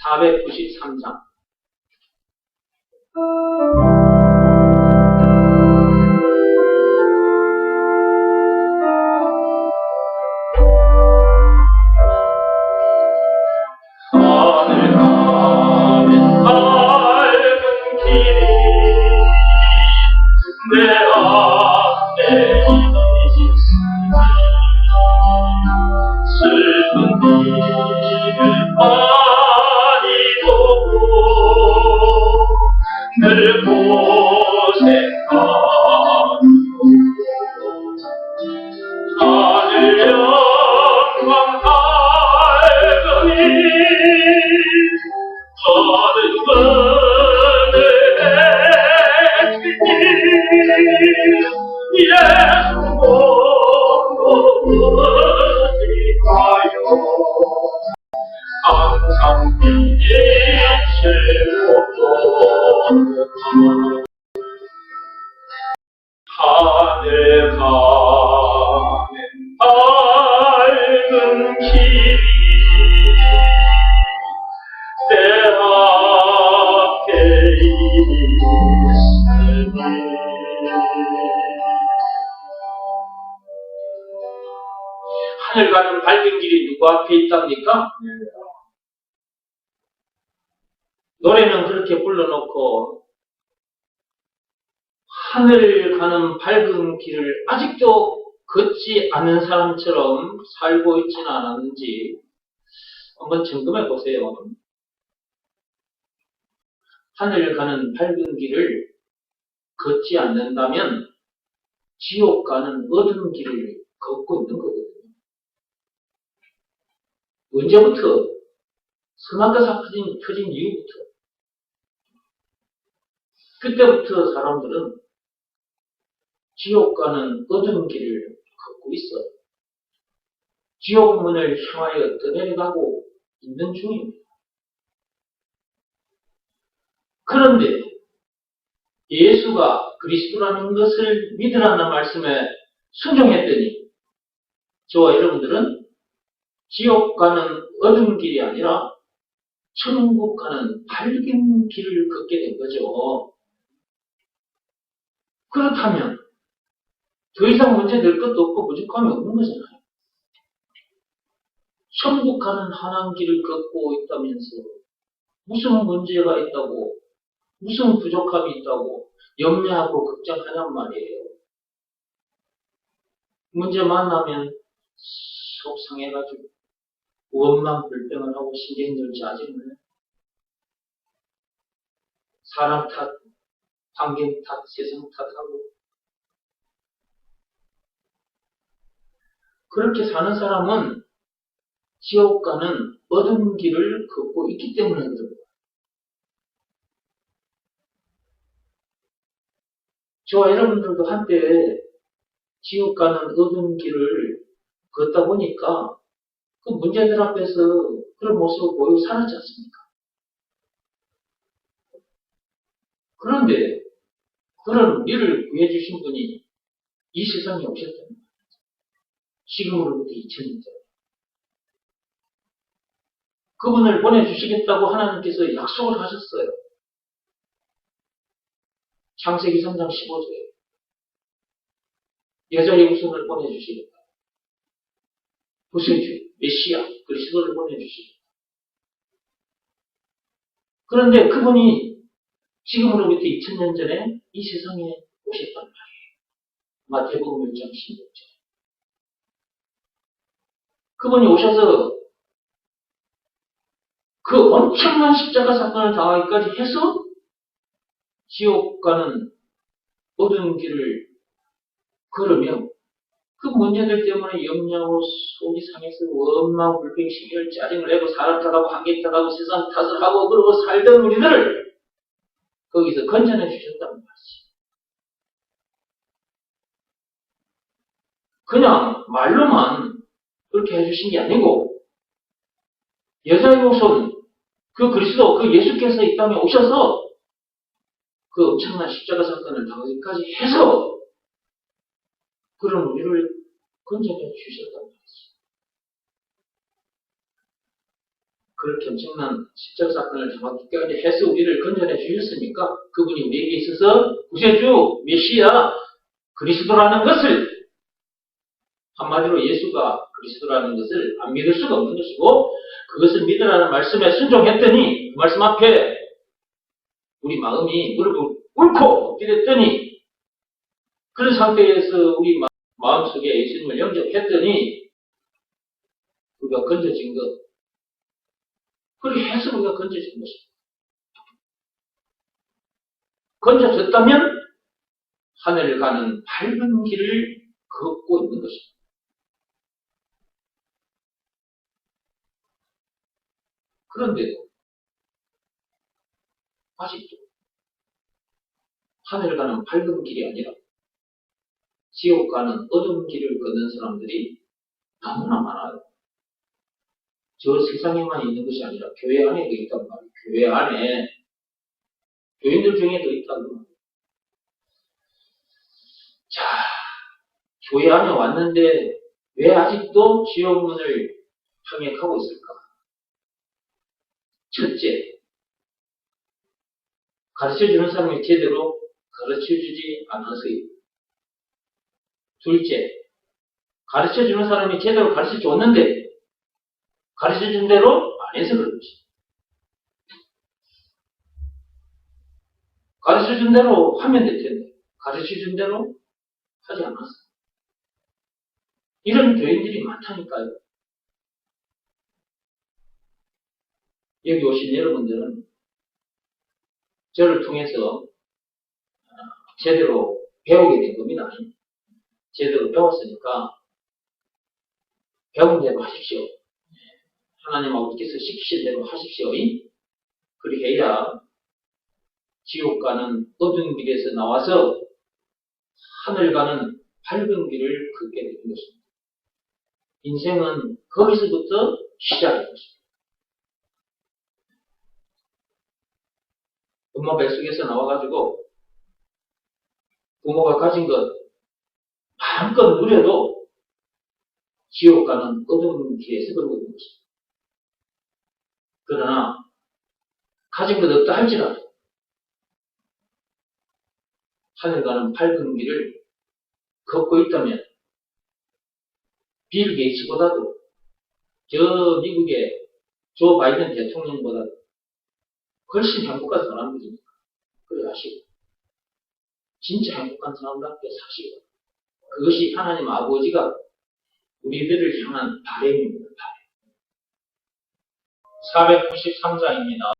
493장. 하늘 가는 밝은 길이 내 앞에 있으니 슬픈 일을 많이 보고 늘 고생하며 하늘 영광 밝으니 하늘 그늘에 예수 보고 어디가요 항상 빛을 보고 하늘 가는 밝은 길이 내 앞에 있으니 하늘 가는 밝은 길이 누구 앞에 있답니까? 노래는 그렇게 불러놓고 하늘 가는 밝은 길을 아직도 걷지 않은 사람처럼 살고 있지는 않았는지 한번 점검해 보세요. 하늘 가는 밝은 길을 걷지 않는다면 지옥 가는 어두운 길을 걷고 있는 거거든요. 언제부터? 선악과가 터진 이후부터. 그때부터 사람들은 지옥 가는 어두운 길을 걷고 있어요. 지옥 문을 향하여 떠내려가고 있는 중입니다. 그런데 예수가 그리스도라는 것을 믿으라는 말씀에 순종했더니 저와 여러분들은 지옥 가는 어두운 길이 아니라 천국 가는 밝은 길을 걷게 된 거죠. 그렇다면 더 이상 문제 될 것도 없고 부족함이 없는 거잖아요. 천국 가는 환한 길을 걷고 있다면서 무슨 문제가 있다고, 무슨 부족함이 있다고 염려하고 걱정하냔 말이에요. 문제 만나면 속상해가지고 원망 불평을 하고 신경질 짜증을 해. 사람 탓, 환경 탓, 세상 탓하고 그렇게 사는 사람은 지옥 가는 어두운 길을 걷고 있기 때문에 그럽니다. 저와 여러분들도 한때 지옥 가는 어두운 길을 걷다 보니까 그 문제들 앞에서 그런 모습을 보이고 살았지 않습니까? 그런데 그런 우리를 구해주신 분이 이 세상에 오셨답니다. 지금으로부터 2000년 전. 그분을 보내주시겠다고 하나님께서 약속을 하셨어요. 창세기 3장 15절에 여자의 후손을 보내주시겠다. 구세주, 메시아, 그리스도를 보내주시겠다. 그런데 그분이 지금으로부터 2000년 전에 이 세상에 오셨단 말이에요. 마태복음 1장 16절. 그분이 오셔서 그 엄청난 십자가 사건을 당하기까지 해서 지옥 가는 어두운 길을 걸으며 그 문제들 때문에 염려하고 속이 상해서 원망, 불평, 시기를 짜증을 내고 사람 탓하고 환경 탓하고 세상 탓을 하고 그러고 살던 우리들을 거기서 건져내 주셨다는 말이지. 그냥 말로만 그렇게 해주신 게 아니고 여자의 후손, 그 그리스도, 그 예수께서 이 땅에 오셔서 그 엄청난 십자가 사건을 당하기까지 해서 그런 우리를 건져내 주셨단 말이지. 그렇게 엄청난 십자가 사건을 정확하게 해서 우리를 건져내 주셨으니까 그분이 우리에게 있어서 구세주, 메시아, 그리스도라는 것을 한마디로 예수가 그리스도라는 것을 안 믿을 수가 없는 것이고 그것을 믿으라는 말씀에 순종했더니 그 말씀 앞에 우리 마음이 무릎을 꿇고 엎드렸더니 그런 상태에서 우리 마음속에 예수님을 영접했더니 우리가 건져진 것 그렇게 해서 우리가 건져진 것입니다. 건져졌다면 하늘을 가는 밝은 길을 걷고 있는 것입니다. 그런데도 아직도 하늘을 가는 밝은 길이 아니라 지옥 가는 어두운 길을 걷는 사람들이 너무나 많아요. 저 세상에만 있는 것이 아니라 교회 안에도 있단 말이에요. 교회 안에 교인들 중에도 있다고 말이에요. 자, 교회 안에 왔는데 왜 아직도 지옥문을 향해 가고 있을까? 첫째, 가르쳐주는 사람이 제대로 가르쳐주지 않아서요. 둘째, 가르쳐주는 사람이 제대로 가르쳐줬는데 가르쳐준 대로 안 해서 그런 것입니다. 가르쳐준 대로 하면 될 텐데 가르쳐준 대로 하지 않았어. 이런 교인들이 많다니까요. 여기 오신 여러분들은 저를 통해서 제대로 배우게 된 겁니다. 제대로 배웠으니까 배운 대로 하십시오. 하나님 아버지께서 시키신 대로 하십시오. 그렇게 해야 지옥 가는 어두운 길에서 나와서 하늘 가는 밝은 길을 걷게 되는 것입니다. 인생은 거기서부터 시작인 것입니다. 엄마 뱃속에서 나와가지고 부모가 가진 것 마음껏 누려도 지옥 가는 어두운 길에서 걸고 있는 것입니다. 그러나 가진 것 없다 할지라도 하늘 가는 밝은 길을 걷고 있다면 빌 게이츠보다도 저 미국의 조 바이든 대통령보다도 훨씬 행복한 사람들입니다. 그래 하시고 진짜 행복한 사람답게 사시고 그것이 하나님 아버지가 우리들을 향한 바람입니다. 493장입니다.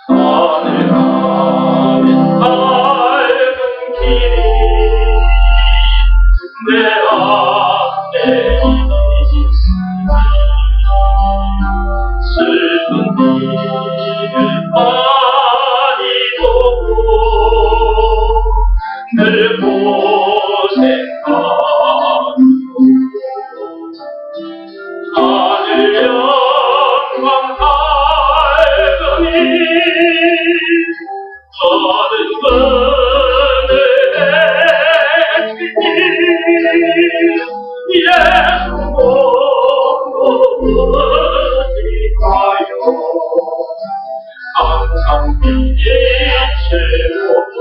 하늘 가는 밝은 길이 내 앞에 있으니 슬픈 길을 많이 보고 늘 고생하고 하늘 영광 밝으니 모든 것을 해주니 예수 보고 어디가요 항상 빛이 채우고